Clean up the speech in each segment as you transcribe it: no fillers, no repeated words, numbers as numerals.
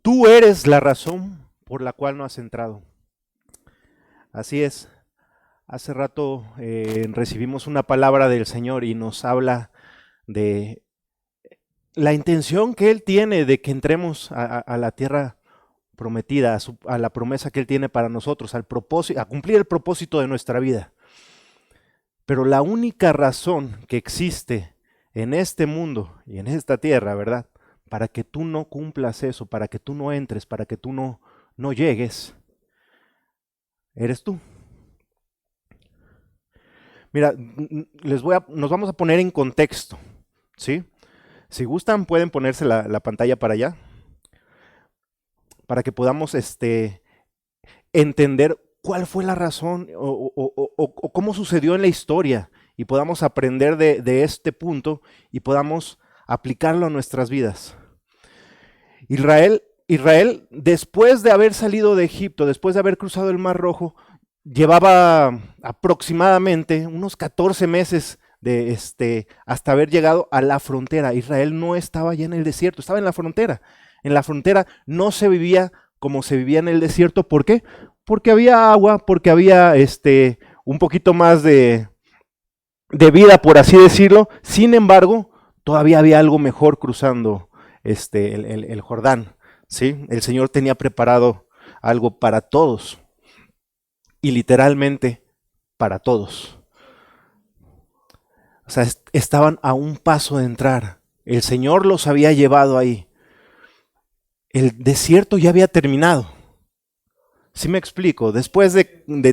Tú eres la razón por la cual no has entrado. Así es. Hace rato recibimos una palabra del Señor y nos habla de la intención que Él tiene de que entremos a la tierra prometida, a la promesa que Él tiene para nosotros, al propósito, a cumplir el propósito de nuestra vida. Pero la única razón que existe en este mundo y en esta tierra, ¿verdad? Para que tú no cumplas eso, para que tú no entres, para que tú no llegues, eres tú. Mira, nos vamos a poner en contexto, ¿sí? Si gustan, pueden ponerse la pantalla para allá, para que podamos entender cuál fue la razón o cómo sucedió en la historia y podamos aprender de este punto y podamos aplicarlo a nuestras vidas. Israel, después de haber salido de Egipto, después de haber cruzado el Mar Rojo, llevaba aproximadamente unos 14 meses hasta haber llegado a la frontera. Israel no estaba ya en el desierto, estaba en la frontera. En la frontera no se vivía como se vivía en el desierto. ¿Por qué? Porque había agua, porque había un poquito más de vida, por así decirlo. Sin embargo, todavía había algo mejor cruzando el Jordán. ¿Sí? El Señor tenía preparado algo para todos y literalmente para todos. O sea, estaban a un paso de entrar. El Señor los había llevado ahí. El desierto ya había terminado. ¿Sí me explico? Después de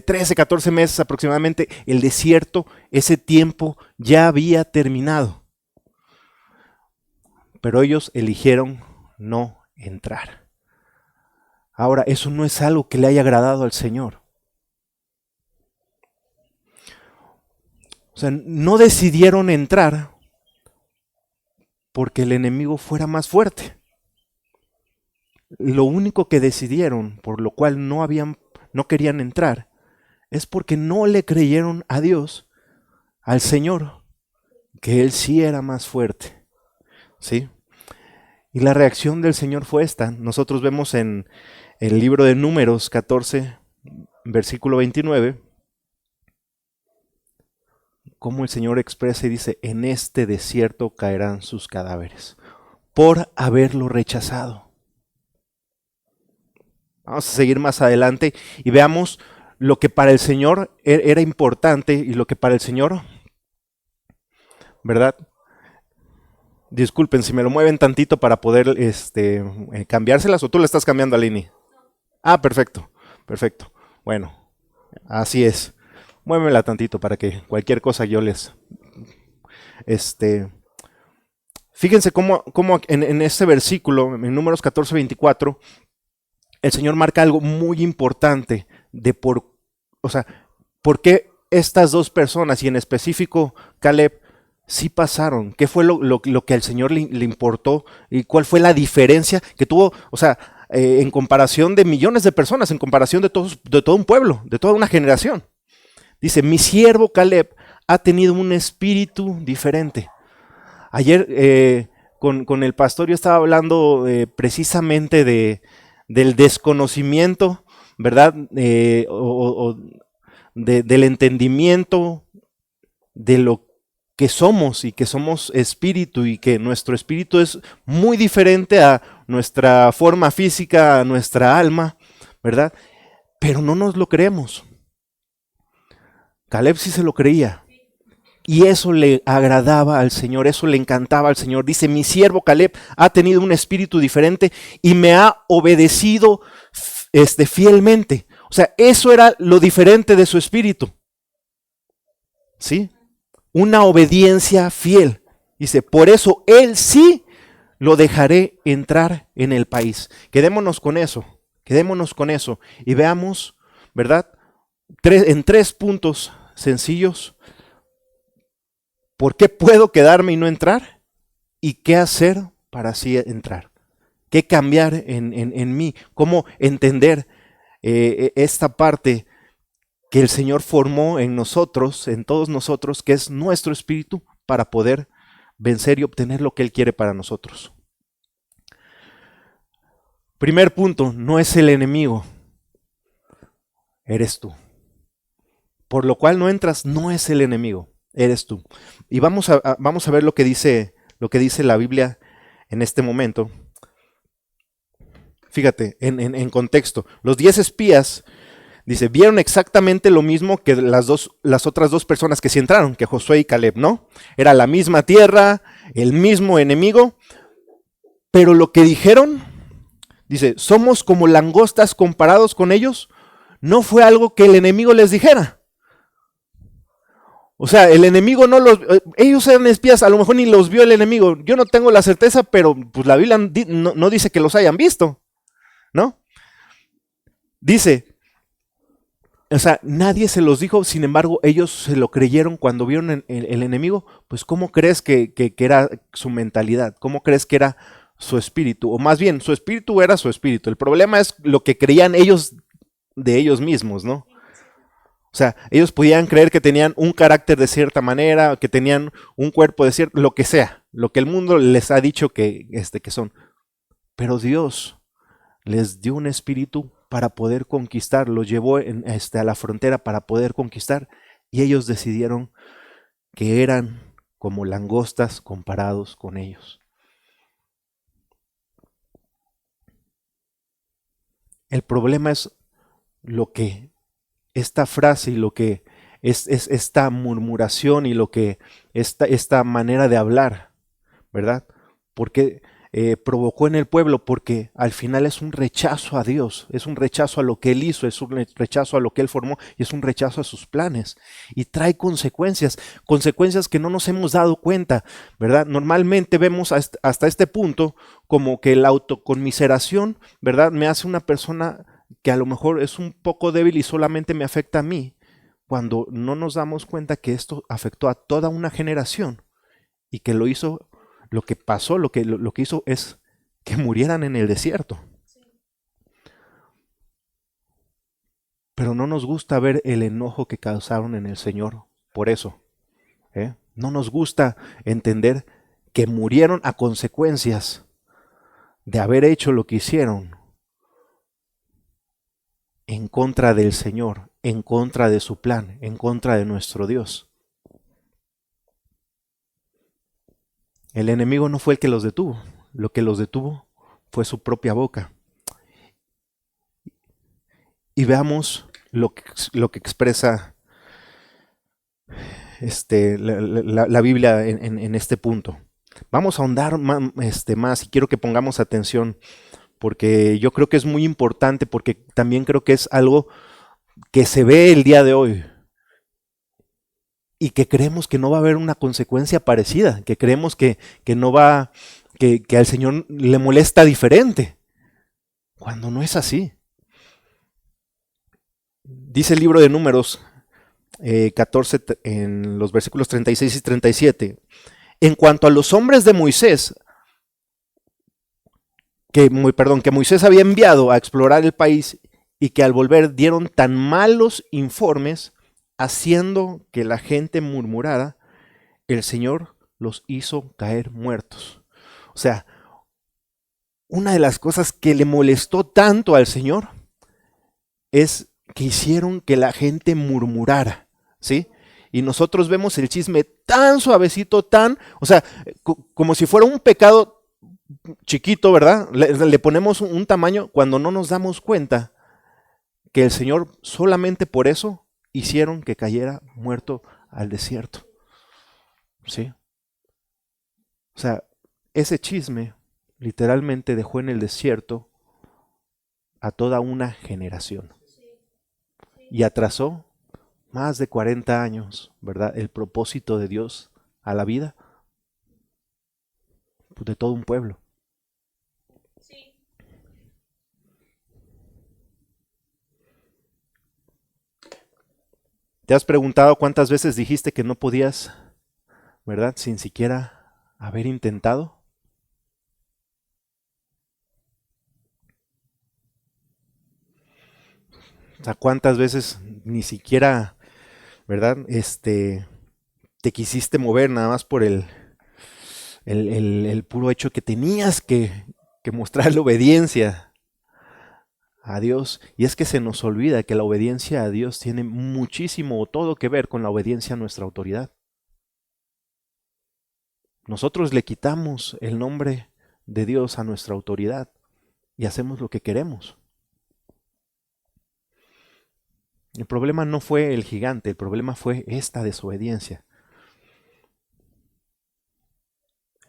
13, 14 meses aproximadamente, el desierto, ese tiempo ya había terminado. Pero ellos eligieron no entrar. Ahora, eso no es algo que le haya agradado al Señor. O sea, no decidieron entrar porque el enemigo fuera más fuerte. Lo único que decidieron, por lo cual no querían entrar, es porque no le creyeron a Dios, al Señor, que Él sí era más fuerte. ¿Sí? Y la reacción del Señor fue esta. Nosotros vemos en el libro de Números 14, versículo 29, cómo el Señor expresa y dice: en este desierto caerán sus cadáveres, por haberlo rechazado. Vamos a seguir más adelante y veamos lo que para el Señor era importante y lo que para el Señor, ¿verdad? Disculpen si me lo mueven tantito para poder cambiárselas, o tú le estás cambiando a Lini. Ah, perfecto, perfecto. Bueno, así es. Muévemela tantito para que cualquier cosa yo les... Fíjense cómo en este versículo, en Números 14, 24, el Señor marca algo muy importante de o sea, por qué estas dos personas, y en específico Caleb, sí pasaron. ¿Qué fue lo que al Señor le importó? ¿Y cuál fue la diferencia que tuvo? O sea, en comparación de millones de personas, en comparación de todo un pueblo, de toda una generación. Dice: mi siervo Caleb ha tenido un espíritu diferente. Ayer con el pastor yo estaba hablando precisamente del desconocimiento, ¿verdad? Del entendimiento de lo que somos, y que somos espíritu, y que nuestro espíritu es muy diferente a nuestra forma física, a nuestra alma, ¿verdad? Pero no nos lo creemos. Caleb sí se lo creía. Y eso le agradaba al Señor, eso le encantaba al Señor. Dice: mi siervo Caleb ha tenido un espíritu diferente y me ha obedecido fielmente. O sea, eso era lo diferente de su espíritu. ¿Sí? Una obediencia fiel. Dice: por eso él sí lo dejaré entrar en el país. Quedémonos con eso, y veamos, ¿verdad? En 3 puntos sencillos. ¿Por qué puedo quedarme y no entrar? ¿Y qué hacer para así entrar? ¿Qué cambiar en mí? ¿Cómo entender esta parte que el Señor formó en nosotros, en todos nosotros, que es nuestro espíritu, para poder vencer y obtener lo que Él quiere para nosotros? Primer punto, no es el enemigo, eres tú. Por lo cual no entras, no es el enemigo, eres tú. Y vamos a ver lo que dice la Biblia en este momento. Fíjate, en contexto, los 10 espías, dice, vieron exactamente lo mismo que las otras dos personas que sí entraron, que Josué y Caleb, ¿no? Era la misma tierra, el mismo enemigo, pero lo que dijeron, dice, somos como langostas comparados con ellos, no fue algo que el enemigo les dijera. O sea, el enemigo no los... Ellos eran espías, a lo mejor ni los vio el enemigo. Yo no tengo la certeza, pero pues la Biblia no dice que los hayan visto, ¿no? Dice, o sea, nadie se los dijo, sin embargo, ellos se lo creyeron cuando vieron el enemigo. Pues, ¿cómo crees que era su mentalidad? ¿Cómo crees que era su espíritu? O más bien, su espíritu era su espíritu. El problema es lo que creían ellos de ellos mismos, ¿no? O sea, ellos podían creer que tenían un carácter de cierta manera, que tenían un cuerpo de cierto, lo que sea, lo que el mundo les ha dicho que son. Pero Dios les dio un espíritu para poder conquistar, los llevó a la frontera para poder conquistar, y ellos decidieron que eran como langostas comparados con ellos. El problema es lo que esta frase y lo que es esta murmuración y lo que esta manera de hablar, ¿verdad? Porque provocó en el pueblo, porque al final es un rechazo a Dios, es un rechazo a lo que Él hizo, es un rechazo a lo que Él formó y es un rechazo a sus planes. Y trae consecuencias que no nos hemos dado cuenta, ¿verdad? Normalmente vemos hasta este punto como que la autoconmiseración, ¿verdad? Me hace una persona que a lo mejor es un poco débil y solamente me afecta a mí, cuando no nos damos cuenta que esto afectó a toda una generación y que lo hizo, lo que pasó, lo que hizo es que murieran en el desierto. Pero no nos gusta ver el enojo que causaron en el Señor por eso. No nos gusta entender que murieron a consecuencias de haber hecho lo que hicieron en contra del Señor, en contra de su plan, en contra de nuestro Dios. El enemigo no fue el que los detuvo, lo que los detuvo fue su propia boca. Y veamos lo que expresa la Biblia en este punto. Vamos a ahondar más y quiero que pongamos atención, porque yo creo que es muy importante, porque también creo que es algo que se ve el día de hoy y que creemos que no va a haber una consecuencia parecida, que creemos que no va, que al Señor le molesta diferente, cuando no es así. Dice el libro de Números 14 en los versículos 36 y 37. En cuanto a los hombres de Moisés, que Moisés había enviado a explorar el país y que al volver dieron tan malos informes, haciendo que la gente murmurara, el Señor los hizo caer muertos. O sea, una de las cosas que le molestó tanto al Señor es que hicieron que la gente murmurara, ¿sí? Y nosotros vemos el chisme tan suavecito, o sea, como si fuera un pecado chiquito, ¿verdad? Le ponemos un tamaño cuando no nos damos cuenta que el Señor solamente por eso hicieron que cayera muerto al desierto, ¿sí? O sea, ese chisme literalmente dejó en el desierto a toda una generación y atrasó más de 40 años, ¿verdad? El propósito de Dios a la vida de todo un pueblo. ¿Te has preguntado cuántas veces dijiste que no podías, ¿verdad? Sin siquiera haber intentado. O sea, cuántas veces ni siquiera, ¿verdad? Te quisiste mover nada más por el puro hecho que tenías que mostrar la obediencia, a Dios. Y es que se nos olvida que la obediencia a Dios tiene muchísimo o todo que ver con la obediencia a nuestra autoridad. Nosotros le quitamos el nombre de Dios a nuestra autoridad y hacemos lo que queremos. El problema no fue el gigante, el problema fue esta desobediencia.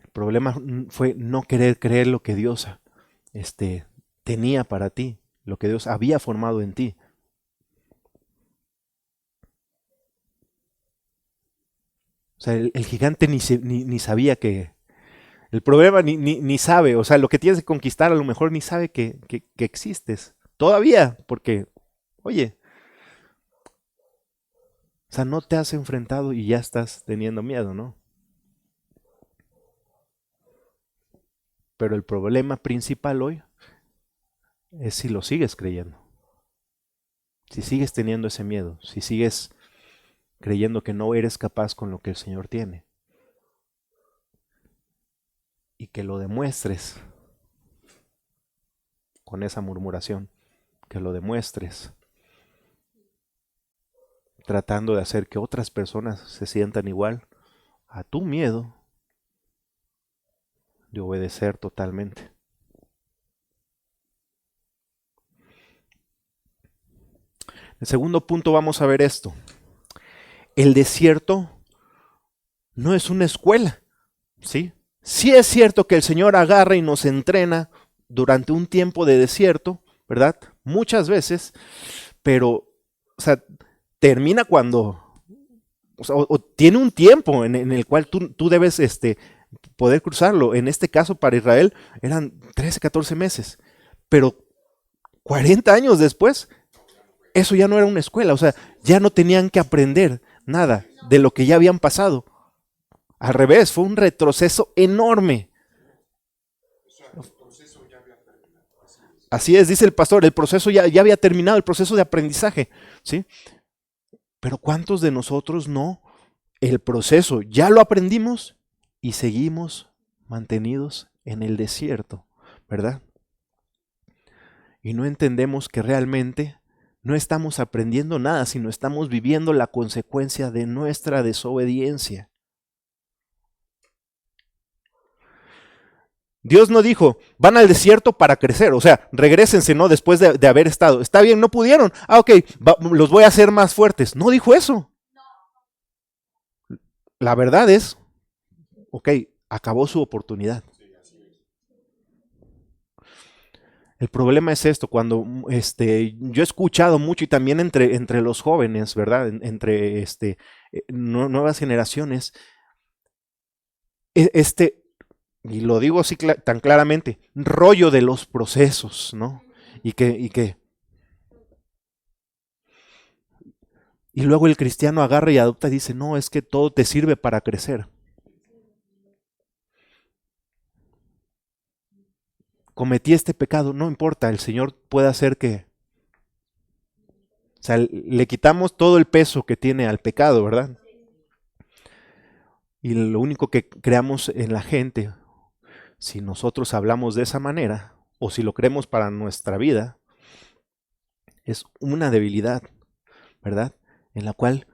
El problema fue no querer creer lo que Dios tenía para ti, lo que Dios había formado en ti. O sea, el gigante ni sabía que... El problema ni sabe, o sea, lo que tienes que conquistar a lo mejor ni sabe que existes. Todavía, porque, oye, o sea, no te has enfrentado y ya estás teniendo miedo, ¿no? Pero el problema principal hoy es si lo sigues creyendo. Si sigues teniendo ese miedo, si sigues creyendo que no eres capaz con lo que el Señor tiene. Y que lo demuestres con esa murmuración, que lo demuestres tratando de hacer que otras personas se sientan igual a tu miedo de obedecer totalmente. En segundo punto vamos a ver esto. El desierto no es una escuela, ¿sí? Sí es cierto que el Señor agarra y nos entrena durante un tiempo de desierto, ¿verdad? Muchas veces, pero, o sea, termina cuando, o sea, o tiene un tiempo en el cual tú debes poder cruzarlo. En este caso para Israel eran 13, 14 meses, pero 40 años después, eso ya no era una escuela, o sea, ya no tenían que aprender nada de lo que ya habían pasado. Al revés, fue un retroceso enorme. Así es, dice el pastor, el proceso ya había terminado, el proceso de aprendizaje, ¿sí? Pero ¿cuántos de nosotros no? El proceso ya lo aprendimos y seguimos mantenidos en el desierto, ¿verdad? Y no entendemos que realmente no estamos aprendiendo nada, sino estamos viviendo la consecuencia de nuestra desobediencia. Dios no dijo, van al desierto para crecer, o sea, regrésense, ¿no? Después de haber estado. Está bien, no pudieron. Ok, los voy a hacer más fuertes. No dijo eso. La verdad es, ok, acabó su oportunidad. El problema es esto, cuando yo he escuchado mucho y también entre los jóvenes, ¿verdad? Entre nuevas generaciones, y lo digo así tan claramente, rollo de los procesos, ¿no? Y luego el cristiano agarra y adopta y dice, no, es que todo te sirve para crecer. Cometí este pecado, no importa, el Señor puede hacer que... O sea, le quitamos todo el peso que tiene al pecado, ¿verdad? Y lo único que creamos en la gente, si nosotros hablamos de esa manera, o si lo creemos para nuestra vida, es una debilidad, ¿verdad? En la cual,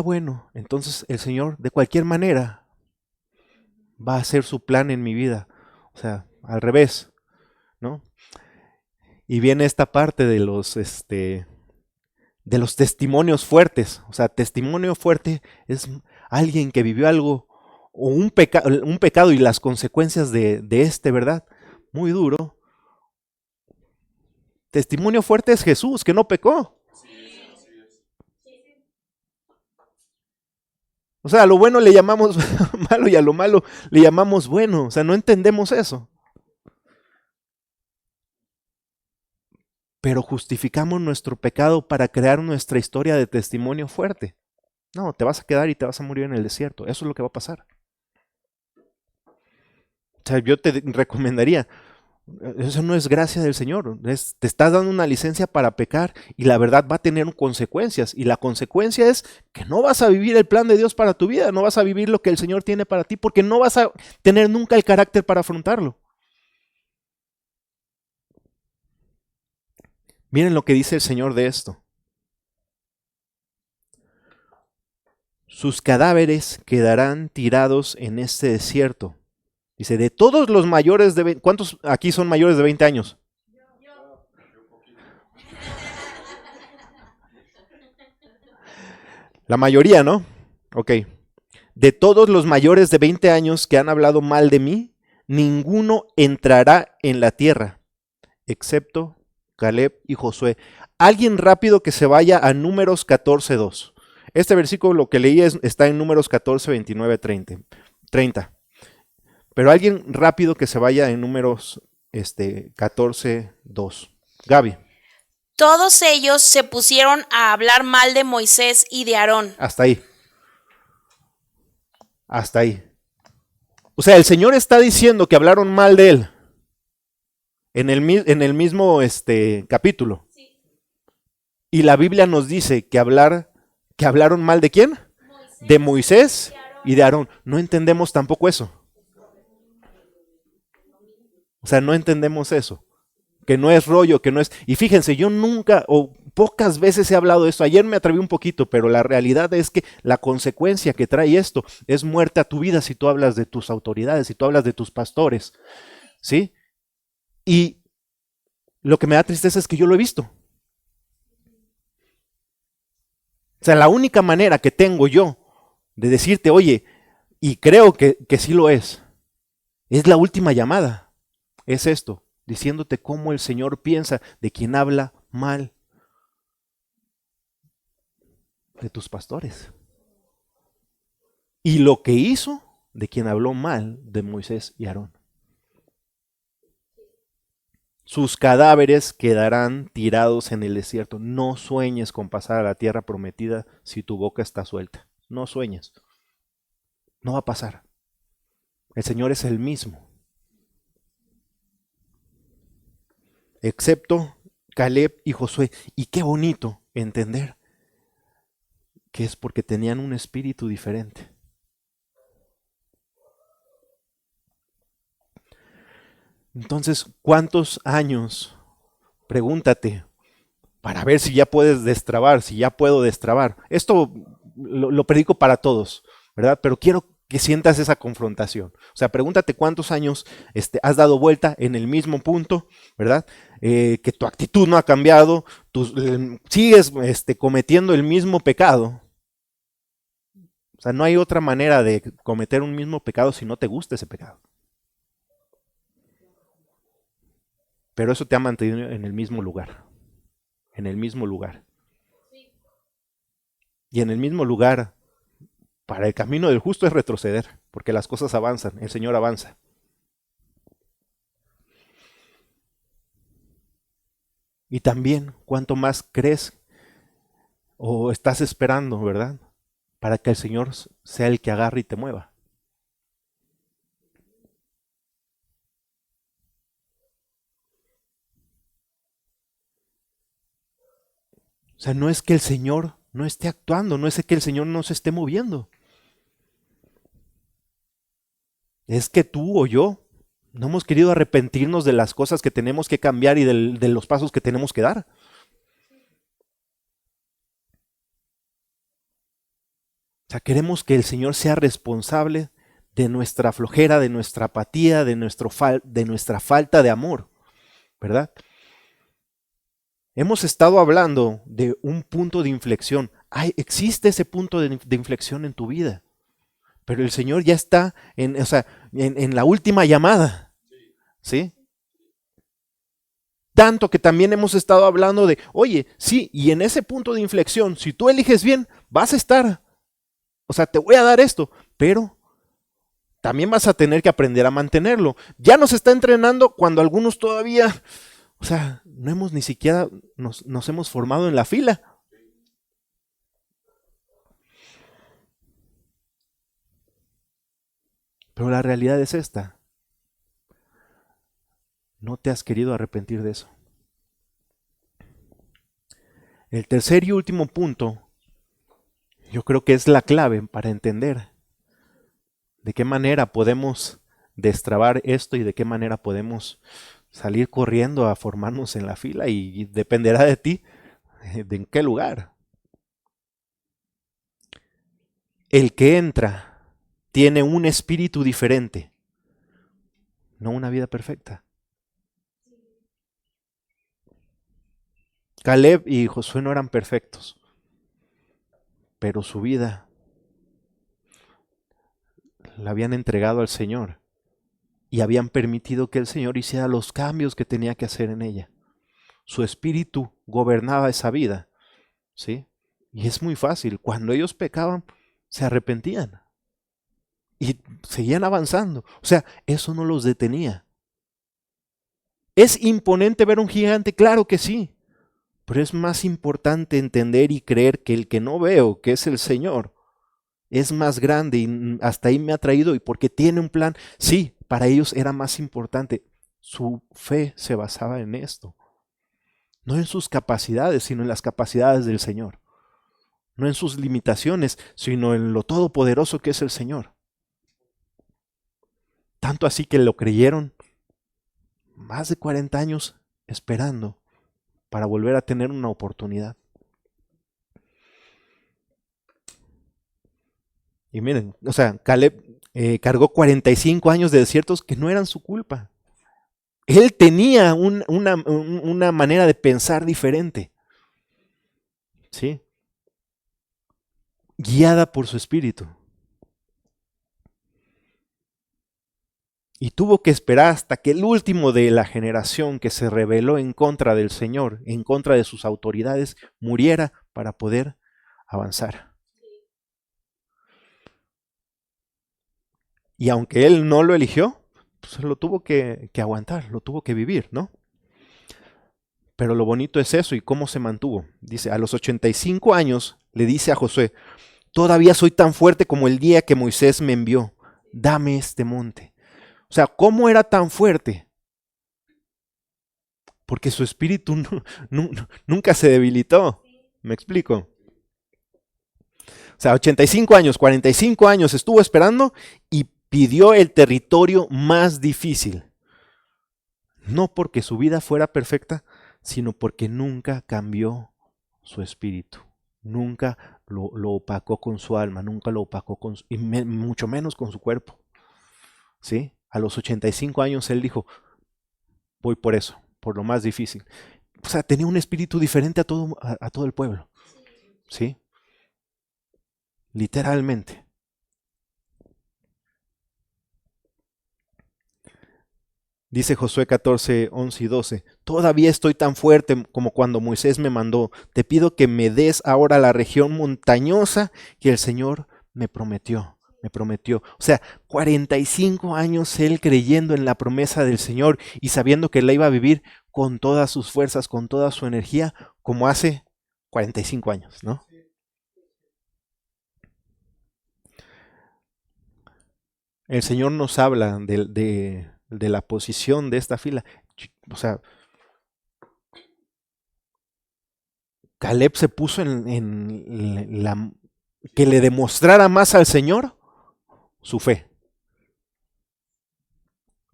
bueno, entonces el Señor de cualquier manera va a hacer su plan en mi vida. O sea, al revés, ¿no? Y viene esta parte de los testimonios fuertes. O sea, testimonio fuerte es alguien que vivió algo o un pecado y las consecuencias de ¿verdad? Muy duro. Testimonio fuerte es Jesús, que no pecó. O sea, a lo bueno le llamamos malo y a lo malo le llamamos bueno. O sea, no entendemos eso. Pero justificamos nuestro pecado para crear nuestra historia de testimonio fuerte. No, te vas a quedar y te vas a morir en el desierto. Eso es lo que va a pasar. O sea, yo te recomendaría, eso no es gracia del Señor. Te estás dando una licencia para pecar y la verdad va a tener consecuencias. Y la consecuencia es que no vas a vivir el plan de Dios para tu vida, no vas a vivir lo que el Señor tiene para ti, porque no vas a tener nunca el carácter para afrontarlo. Miren lo que dice el Señor de esto. Sus cadáveres quedarán tirados en este desierto. Dice, de todos los mayores de 20, ¿cuántos aquí son mayores de 20 años? La mayoría, ¿no? Ok. De todos los mayores de 20 años que han hablado mal de mí, ninguno entrará en la tierra, excepto Caleb y Josué. Alguien rápido que se vaya a Números 14:2. Este versículo que leí está en Números 14, 29, 30. Pero alguien rápido que se vaya en Números 14:2. Gaby. Todos ellos se pusieron a hablar mal de Moisés y de Aarón. Hasta ahí. Hasta ahí. O sea, el Señor está diciendo que hablaron mal de él. En el mismo capítulo. Sí. Y la Biblia nos dice que hablaron mal de quién? De Moisés y de Aarón. No entendemos tampoco eso. O sea, no entendemos eso. Que no es rollo, que no es... Y fíjense, yo nunca o pocas veces he hablado de esto. Ayer me atreví un poquito, pero la realidad es que la consecuencia que trae esto es muerte a tu vida si tú hablas de tus autoridades, si tú hablas de tus pastores. ¿Sí? Y lo que me da tristeza es que yo lo he visto. O sea, la única manera que tengo yo de decirte, oye, y creo que sí lo es la última llamada. Es esto, diciéndote cómo el Señor piensa de quien habla mal de tus pastores. Y lo que hizo de quien habló mal de Moisés y Aarón. Sus cadáveres quedarán tirados en el desierto. No sueñes con pasar a la tierra prometida si tu boca está suelta. No sueñes. No va a pasar. El Señor es el mismo. Excepto Caleb y Josué. Y qué bonito entender que es porque tenían un espíritu diferente. Entonces, ¿cuántos años? Pregúntate, para ver si ya puedes destrabar, si ya puedo destrabar. Esto lo predico para todos, ¿verdad? Pero quiero que sientas esa confrontación. O sea, pregúntate cuántos años has dado vuelta en el mismo punto, ¿verdad? Que tu actitud no ha cambiado, sigues cometiendo el mismo pecado. O sea, no hay otra manera de cometer un mismo pecado si no te gusta ese pecado. Pero eso te ha mantenido en el mismo lugar. En el mismo lugar. Y en el mismo lugar, para el camino del justo es retroceder, porque las cosas avanzan, el Señor avanza. Y también, ¿cuánto más crees o estás esperando, verdad? Para que el Señor sea el que agarre y te mueva. O sea, no es que el Señor no esté actuando, no es que el Señor no se esté moviendo. Es que tú o yo no hemos querido arrepentirnos de las cosas que tenemos que cambiar y de los pasos que tenemos que dar. O sea, queremos que el Señor sea responsable de nuestra flojera, de nuestra apatía, de nuestra falta de amor, ¿verdad? Hemos estado hablando de un punto de inflexión. Existe ese punto de inflexión en tu vida. Pero el Señor ya está en la última llamada. ¿Sí? Tanto que también hemos estado hablando de, oye, sí, y en ese punto de inflexión, si tú eliges bien, vas a estar. O sea, te voy a dar esto, pero también vas a tener que aprender a mantenerlo. Ya nos está entrenando cuando algunos todavía, o sea, no hemos ni siquiera nos hemos formado en la fila. Pero la realidad es esta. No te has querido arrepentir de eso. El tercer y último punto, yo creo que es la clave para entender de qué manera podemos destrabar esto y de qué manera podemos salir corriendo a formarnos en la fila y dependerá de ti de en qué lugar. El que entra tiene un espíritu diferente, no una vida perfecta. Caleb y Josué no eran perfectos, pero su vida la habían entregado al Señor y habían permitido que el Señor hiciera los cambios que tenía que hacer en ella. Su espíritu gobernaba esa vida, ¿sí? Y es muy fácil, cuando ellos pecaban, se arrepentían y seguían avanzando. O sea, eso no los detenía. ¿Es imponente ver un gigante? Claro que sí. Pero es más importante entender y creer que el que no veo, que es el Señor, es más grande y hasta ahí me ha traído y porque tiene un plan. Sí, para ellos era más importante. Su fe se basaba en esto. No en sus capacidades, sino en las capacidades del Señor. No en sus limitaciones, sino en lo todopoderoso que es el Señor. Tanto así que lo creyeron más de 40 años esperando para volver a tener una oportunidad. Y miren, o sea, Caleb cargó 45 años de desiertos que no eran su culpa. Él tenía una manera de pensar diferente, ¿sí? Guiada por su espíritu. Y tuvo que esperar hasta que el último de la generación que se rebeló en contra del Señor, en contra de sus autoridades, muriera para poder avanzar. Y aunque él no lo eligió, pues lo tuvo que aguantar, lo tuvo que vivir, ¿no? Pero lo bonito es eso y cómo se mantuvo. Dice, a los 85 años le dice a Josué, todavía soy tan fuerte como el día que Moisés me envió, dame este monte. O sea, ¿cómo era tan fuerte? Porque su espíritu nunca se debilitó. ¿Me explico? O sea, 85 años, 45 años estuvo esperando y pidió el territorio más difícil. No porque su vida fuera perfecta, sino porque nunca cambió su espíritu. Nunca lo opacó con su alma, nunca lo opacó y mucho menos con su cuerpo. ¿Sí? A los 85 años él dijo, voy por eso, por lo más difícil. O sea, tenía un espíritu diferente a todo el pueblo. ¿Sí? Literalmente. Dice Josué 14, 11 y 12, todavía estoy tan fuerte como cuando Moisés me mandó. Te pido que me des ahora la región montañosa que el Señor me prometió. O sea, 45 años él creyendo en la promesa del Señor y sabiendo que la iba a vivir con todas sus fuerzas, con toda su energía, como hace 45 años, ¿no? El Señor nos habla de la posición de esta fila. O sea, Caleb se puso en que le demostrara más al Señor su fe.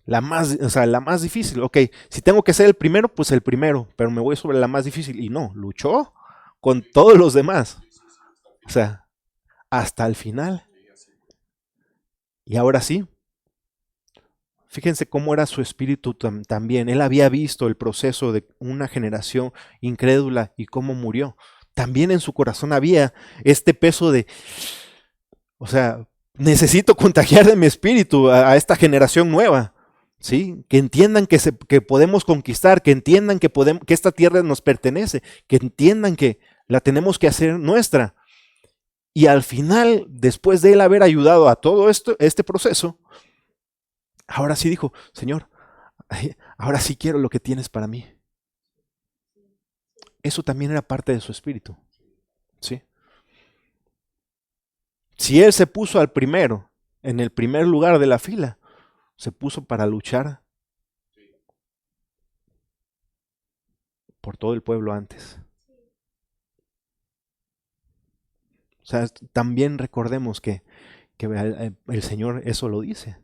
La más difícil. Ok, si tengo que ser el primero, pues el primero, pero me voy sobre la más difícil. Y no, luchó con todos los demás. O sea, hasta el final. Y ahora sí, fíjense cómo era su espíritu también. Él había visto el proceso de una generación incrédula y cómo murió. También en su corazón había este peso de, o sea, necesito contagiar de mi espíritu a esta generación nueva. ¿Sí? Que entiendan que podemos conquistar, que entiendan que esta tierra nos pertenece, que entiendan que la tenemos que hacer nuestra. Y al final, después de él haber ayudado a todo este proceso, ahora sí dijo, Señor, ahora sí quiero lo que tienes para mí. Eso también era parte de su espíritu. ¿Sí? Si él se puso al primero, en el primer lugar de la fila, se puso para luchar por todo el pueblo antes. O sea, también recordemos que el Señor eso lo dice.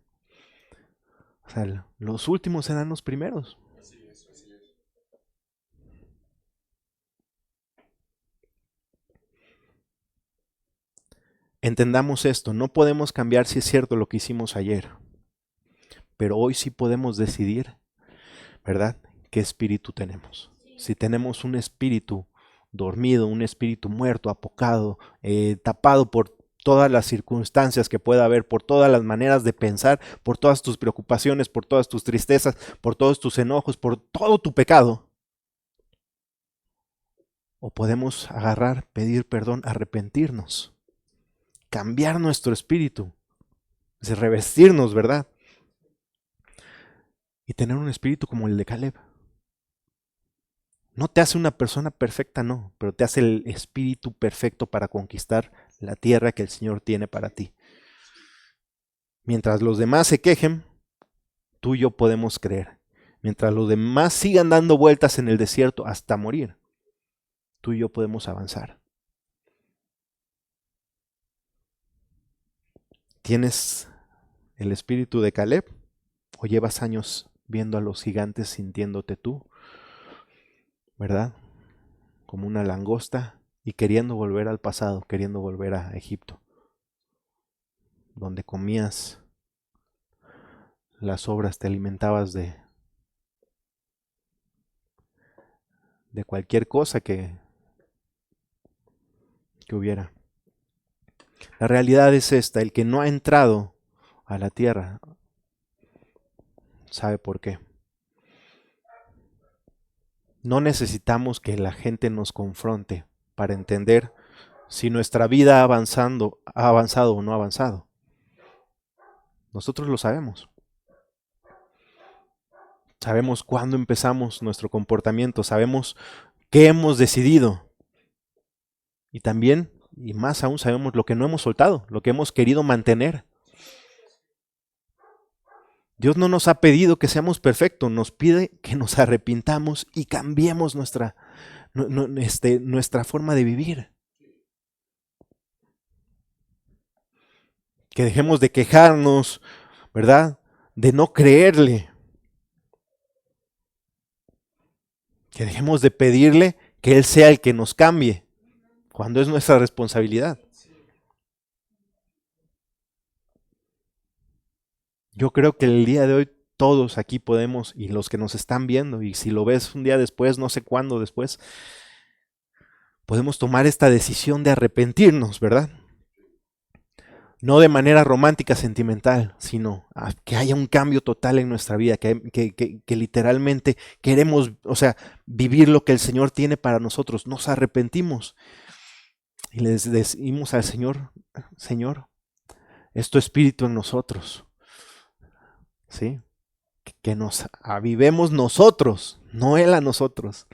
O sea, los últimos serán los primeros. entendamos esto, no podemos cambiar si es cierto lo que hicimos ayer, pero hoy sí podemos decidir, ¿verdad?, qué espíritu tenemos. Si tenemos un espíritu dormido, un espíritu muerto, apocado, tapado por todas las circunstancias que pueda haber, por todas las maneras de pensar, por todas tus preocupaciones, por todas tus tristezas, por todos tus enojos, por todo tu pecado. O podemos agarrar, pedir perdón, arrepentirnos, cambiar nuestro espíritu, revestirnos, ¿verdad? Y tener un espíritu como el de Caleb. No te hace una persona perfecta, no, pero te hace el espíritu perfecto para conquistar la tierra que el Señor tiene para ti. Mientras los demás se quejen, tú y yo podemos creer. Mientras los demás sigan dando vueltas en el desierto hasta morir, tú y yo podemos avanzar. ¿Tienes el espíritu de Caleb o llevas años viendo a los gigantes sintiéndote tú, ¿verdad?, como una langosta y queriendo volver al pasado, queriendo volver a Egipto, donde comías las sobras, te alimentabas de cualquier cosa que hubiera. La realidad es esta: el que no ha entrado a la tierra sabe por qué. No necesitamos que la gente nos confronte para entender si nuestra vida ha avanzado o no ha avanzado. Nosotros lo sabemos. Sabemos cuándo empezamos nuestro comportamiento, sabemos qué hemos decidido. Y también, y más aún, sabemos lo que no hemos soltado, lo que hemos querido mantener. Dios no nos ha pedido que seamos perfectos, nos pide que nos arrepintamos y cambiemos nuestra forma de vivir. Que dejemos de quejarnos, ¿verdad?, de no creerle. Que dejemos de pedirle que Él sea el que nos cambie, cuando es nuestra responsabilidad. Yo creo que el día de hoy todos aquí podemos, y los que nos están viendo, y si lo ves un día después, no sé cuándo después, podemos tomar esta decisión de arrepentirnos, ¿verdad? No de manera romántica, sentimental, sino que haya un cambio total en nuestra vida, que literalmente queremos, vivir lo que el Señor tiene para nosotros. Nos arrepentimos y le decimos al Señor: Señor, es tu espíritu en nosotros, ¿sí? Que nos avivemos nosotros, no Él a nosotros.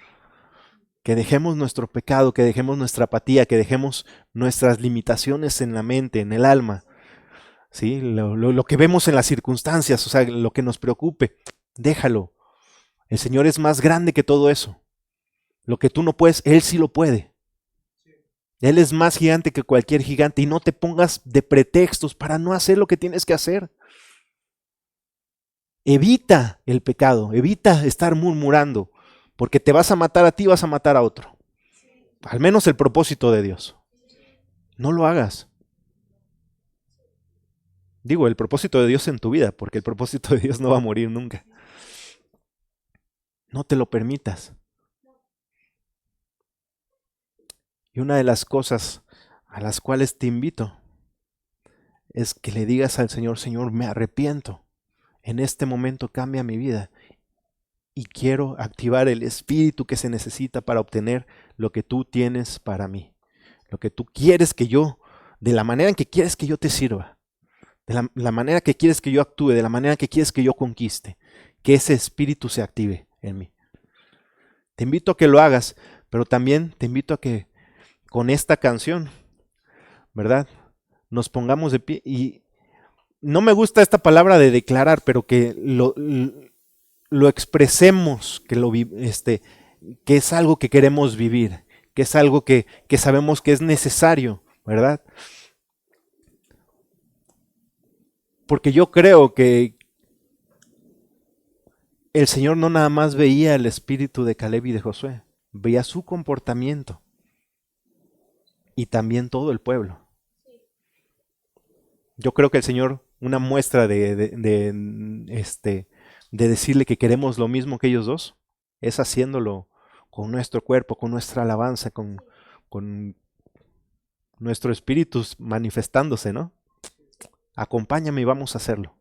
Que dejemos nuestro pecado, que dejemos nuestra apatía, que dejemos nuestras limitaciones en la mente, en el alma, ¿sí? Lo que vemos en las circunstancias, lo que nos preocupe, déjalo. El Señor es más grande que todo eso. Lo que tú no puedes, Él sí lo puede. Él es más gigante que cualquier gigante, y no te pongas de pretextos para no hacer lo que tienes que hacer. Evita el pecado, evita estar murmurando, porque te vas a matar a ti, vas a matar a otro. Al menos el propósito de Dios. No lo hagas. Digo, el propósito de Dios en tu vida, porque el propósito de Dios no va a morir nunca. No te lo permitas. Y una de las cosas a las cuales te invito es que le digas al Señor: Señor, me arrepiento. En este momento cambia mi vida. Y quiero activar el espíritu que se necesita para obtener lo que tú tienes para mí. Lo que tú quieres que yo, de la manera en que quieres que yo te sirva. De la manera que quieres que yo actúe, de la manera que quieres que yo conquiste. Que ese espíritu se active en mí. Te invito a que lo hagas, pero también te invito a que con esta canción, ¿verdad?, nos pongamos de pie. Y no me gusta esta palabra de declarar, pero que lo expresemos, que es algo que queremos vivir, que es algo que sabemos que es necesario, ¿verdad? Porque yo creo que el Señor no nada más veía el espíritu de Caleb y de Josué, veía su comportamiento y también todo el pueblo. Yo creo que el Señor, una muestra de decirle que queremos lo mismo que ellos dos, es haciéndolo con nuestro cuerpo, con nuestra alabanza, con nuestro espíritu manifestándose, ¿no? Acompáñame y vamos a hacerlo.